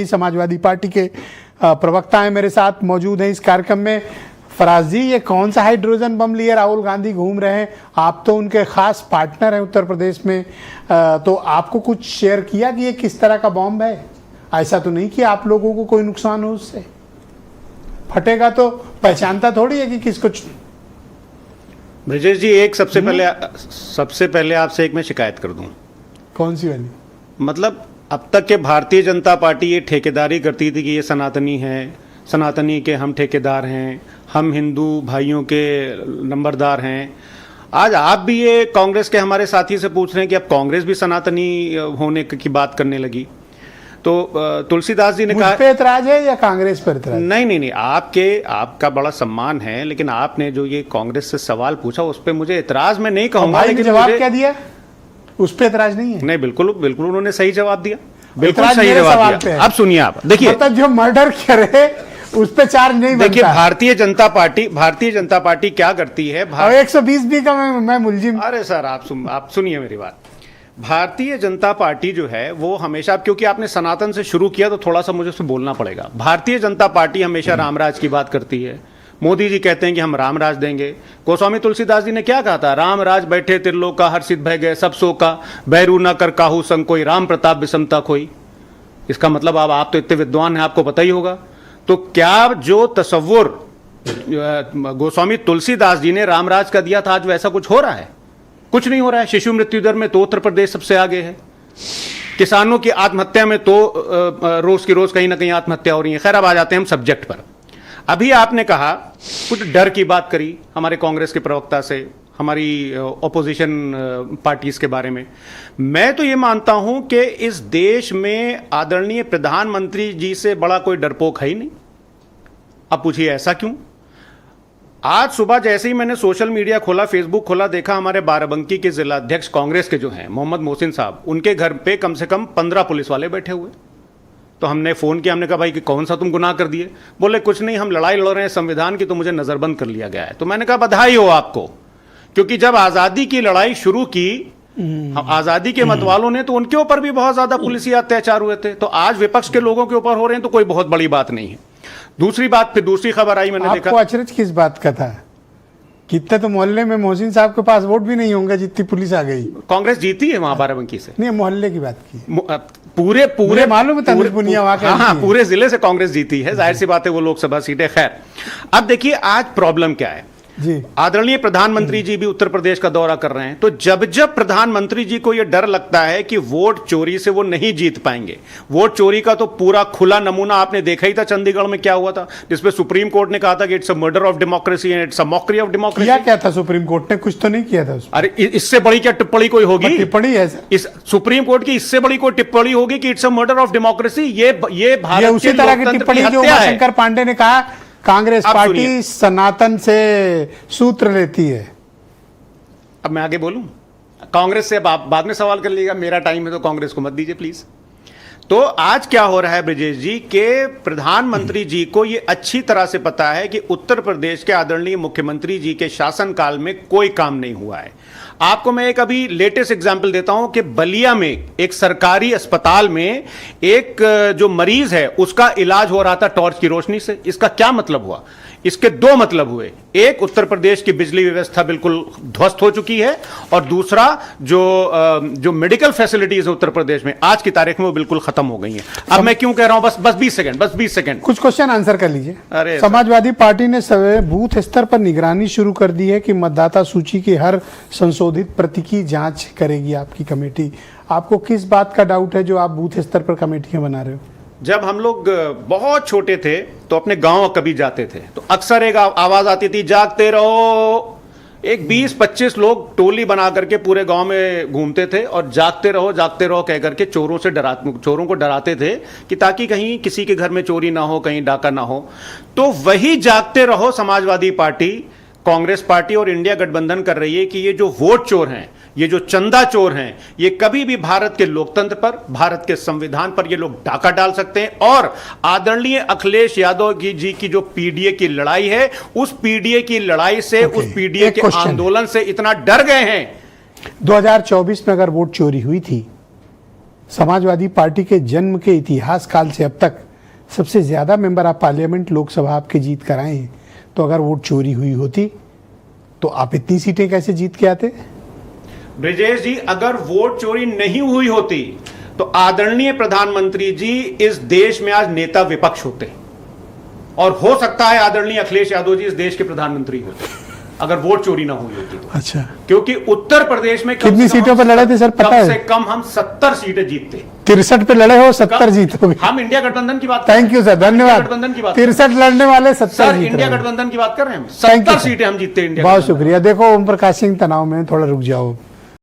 Samajwadi party के प्रवक्ता हैं मेरे साथ मौजूद हैं इस कार्यक्रम में। फराज जी, ये कौन सा हाइड्रोजन बम लिए राहुल गांधी घूम रहे हैं? आप तो उनके खास पार्टनर हैं उत्तर प्रदेश में, तो आपको कुछ शेयर किया कि ये किस तरह का बम है? ऐसा तो नहीं कि आप लोगों को कोई नुकसान हो उससे? फटेगा तो पहचानता थोड़ी है कि किसको। ब्रजेश जी, एक सबसे पहले आपसे एक मैं शिकायत कर दूं। कौन सी वाली? मतलब अब तक के भारतीय जनता पार्टी ये ठेकेदारी करती थी कि ये सनातनी है, सनातनी के हम ठेकेदार हैं, हम हिंदू भाइयों के नंबरदार हैं। आज आप भी ये कांग्रेस के हमारे साथी से पूछ रहे हैं कि अब कांग्रेस भी सनातनी होने की बात करने लगी। तो तुलसीदास जी ने कहा, पे एतराज है या कांग्रेस पर एतराज? नहीं, आपका बड़ा सम्मान है, लेकिन आपने जो ये कांग्रेस से सवाल पूछा उस पर मुझे एतराज मैं नहीं कहूंगा। लेकिन जवाब क्या दिया? उस पे एतराज नहीं है? नहीं, बिल्कुल उन्होंने सही जवाब दिया, बिल्कुल सही जवाब दिया। अब सुनिए, आप देखिए, मतलब जो मर्डर करे उस पे चार्ज नहीं बनता। देखिए, भारतीय जनता पार्टी क्या करती है? 120 भी का मैं मुलजिम। अरे सर, आप सुनिए मेरी बात। भारतीय जनता पार्टी जो है वो हमेशा, क्योंकि आपने सनातन से शुरू किया तो थोड़ा सा मुझे उसमें बोलना पड़ेगा। भारतीय जनता पार्टी हमेशा रामराज की बात करती है। मोदी जी कहते हैं कि हम रामराज देंगे। गोस्वामी तुलसीदास जी ने क्या कहा था? राम राज बैठे त्रिलोक का, हर्षित भय गए सब सो का, बैरू न कर काहू संग कोई, राम प्रताप विषमता खोई। इसका मतलब अब आप तो इतने विद्वान हैं, आपको पता ही होगा। तो क्या जो तसव्वुर गोस्वामी तुलसीदास जी ने रामराज का दिया था, आज वैसा कुछ हो रहा है? कुछ नहीं हो रहा है। शिशु मृत्यु दर में तो उत्तर प्रदेश सबसे आगे है। किसानों की आत्महत्या में तो रोज की रोज कहीं ना कहीं आत्महत्या हो रही है। खैर, अब आ जाते हैं हम सब्जेक्ट पर। अभी आपने कहा, कुछ डर की बात करी हमारे कांग्रेस के प्रवक्ता से, हमारी ओपोजिशन पार्टीज के बारे में। मैं तो ये मानता हूं कि इस देश में आदरणीय प्रधानमंत्री जी से बड़ा कोई डरपोक है ही नहीं। अब पूछिए ऐसा क्यों? आज सुबह जैसे ही मैंने सोशल मीडिया खोला, फेसबुक खोला, देखा हमारे बाराबंकी के जिला अध्यक्ष कांग्रेस के जो हैं मोहम्मद मोहसिन साहब, उनके घर पे कम से कम 15 पुलिस वाले बैठे हुए। तो हमने फ़ोन किया, हमने कहा भाई कि कौन सा तुम गुनाह कर दिए? बोले कुछ नहीं, हम लड़ाई लड़ रहे हैं संविधान की, तो मुझे नज़रबंद कर लिया गया है। तो मैंने कहा बधाई हो आपको, क्योंकि जब आज़ादी की लड़ाई शुरू की आज़ादी के मतवालों ने, तो उनके ऊपर भी बहुत ज़्यादा पुलिसी अत्याचार हुए थे। तो आज विपक्ष के लोगों के ऊपर हो रहे हैं, तो कोई बहुत बड़ी बात नहीं है। दूसरी बात, फिर दूसरी खबर आई, मैंने देखा। आपको अचरज किस बात का था? कितने तो मोहल्ले में मोहसिन साहब के पास वोट भी नहीं होंगे जितनी पुलिस आ गई। कांग्रेस जीती है वहां बाराबंकी से। नहीं, मोहल्ले की बात की। पूरे मालूम है, हाँ, पूरे जिले से कांग्रेस जीती है। जाहिर सी बात है, वो लोकसभा सीटें। खैर, अब देखिए आज प्रॉब्लम क्या है जी। आदरणीय प्रधानमंत्री जी भी उत्तर प्रदेश का दौरा कर रहे हैं। तो जब प्रधानमंत्री जी को यह डर लगता है कि वोट चोरी से वो नहीं जीत पाएंगे, वोट चोरी का तो पूरा खुला नमूना आपने देखा ही था चंडीगढ़ में क्या हुआ था, जिसपे सुप्रीम कोर्ट ने कहा था कि it's a murder of democracy and it's a mockery of democracy. क्या था सुप्रीम कोर्ट ने? कुछ तो नहीं किया था उसमें। अरे इससे बड़ी क्या टिप्पणी कोई होगी? टिप्पणी है इस सुप्रीम कोर्ट की, इससे बड़ी कोई टिप्पणी होगी कि it's a murder of democracy? ये भारत उसी तरह की टिप्पणी जो शंकर पांडे ने कहा, कांग्रेस पार्टी सनातन से सूत्र लेती है। अब मैं आगे बोलूं? कांग्रेस से आप बाद में सवाल कर लीजिएगा, मेरा टाइम है, तो कांग्रेस को मत दीजिए प्लीज। तो आज क्या हो रहा है ब्रजेश जी के प्रधानमंत्री जी को ये अच्छी तरह से पता है कि उत्तर प्रदेश के आदरणीय मुख्यमंत्री जी के शासनकाल में कोई काम नहीं हुआ है। आपको मैं एक अभी लेटेस्ट एग्जांपल देता हूं कि बलिया में एक सरकारी अस्पताल में एक जो मरीज है उसका इलाज हो रहा था टॉर्च की रोशनी से। इसका क्या मतलब हुआ? इसके दो मतलब हुए। एक, उत्तर प्रदेश की बिजली व्यवस्था बिल्कुल ध्वस्त हो चुकी है, और दूसरा जो मेडिकल फैसिलिटीज है उत्तर प्रदेश में आज की तारीख में वो बिल्कुल खत्म हो गई हैं। अब मैं क्यों कह रहा हूं? बस 20 सेकंड कुछ क्वेश्चन आंसर कर लीजिए। अरे समाजवादी पार्टी ने बूथ स्तर पर निगरानी शुरू कर दी है कि मतदाता सूची की हर संशोधित प्रति की जांच करेगी आपकी कमेटी। आपको किस बात का डाउट है जो आप बूथ स्तर पर कमेटियां बना रहे हो? जब हम लोग बहुत छोटे थे तो अपने गांव कभी जाते थे तो अक्सर एक आवाज आती थी, जागते रहो। एक 20-25 लोग टोली बना करके पूरे गांव में घूमते थे और जागते रहो कह करके चोरों को डराते थे कि ताकि कहीं किसी के घर में चोरी ना हो, कहीं डाका ना हो। तो वही जागते रहो समाजवादी पार्टी, कांग्रेस पार्टी और इंडिया गठबंधन कर रही है कि ये जो वोट चोर हैं, ये जो चंदा चोर हैं, ये कभी भी भारत के लोकतंत्र पर, भारत के संविधान पर ये लोग डाका डाल सकते हैं। और आदरणीय अखिलेश यादव जी की जो पीडीए की लड़ाई है, उस पीडीए की लड़ाई से, उस पीडीए के आंदोलन से इतना डर गए हैं। 2024 में अगर वोट चोरी हुई थी समाजवादी पार्टी के जन्म के इतिहास काल से अब तक सबसे ज्यादा मेंबर ऑफ पार्लियामेंट लोकसभा आपके जीत कर आए हैं, तो अगर वोट चोरी हुई होती तो आप इतनी सीटें कैसे जीत के आते? ब्रिजेश जी, अगर वोट चोरी नहीं हुई होती तो आदरणीय प्रधानमंत्री जी इस देश में आज नेता विपक्ष होते, और हो सकता है आदरणीय अखिलेश यादव जी इस देश के प्रधानमंत्री होते अगर वोट चोरी ना हुई होती तो। अच्छा, क्योंकि उत्तर प्रदेश में कितनी सीटों पर लड़े थे सर, पता है? कम से कम हम 70 सीटें जीतते। 63 पे लड़े हो, 70 जीतोगे। हम इंडिया गठबंधन की बात, थैंक यू सर, धन्यवाद। गठबंधन की बात, 63 लड़ने वाले 70 सर जीत इंडिया रहे हैं। गठबंधन की बात कर रहे हैं हम, Thank you, 70 sir. सीटें हम जीतते इंडिया बहुत गठबंधन। शुक्रिया। देखो ओम प्रकाश सिंह तनाव में, थोड़ा रुक जाओ।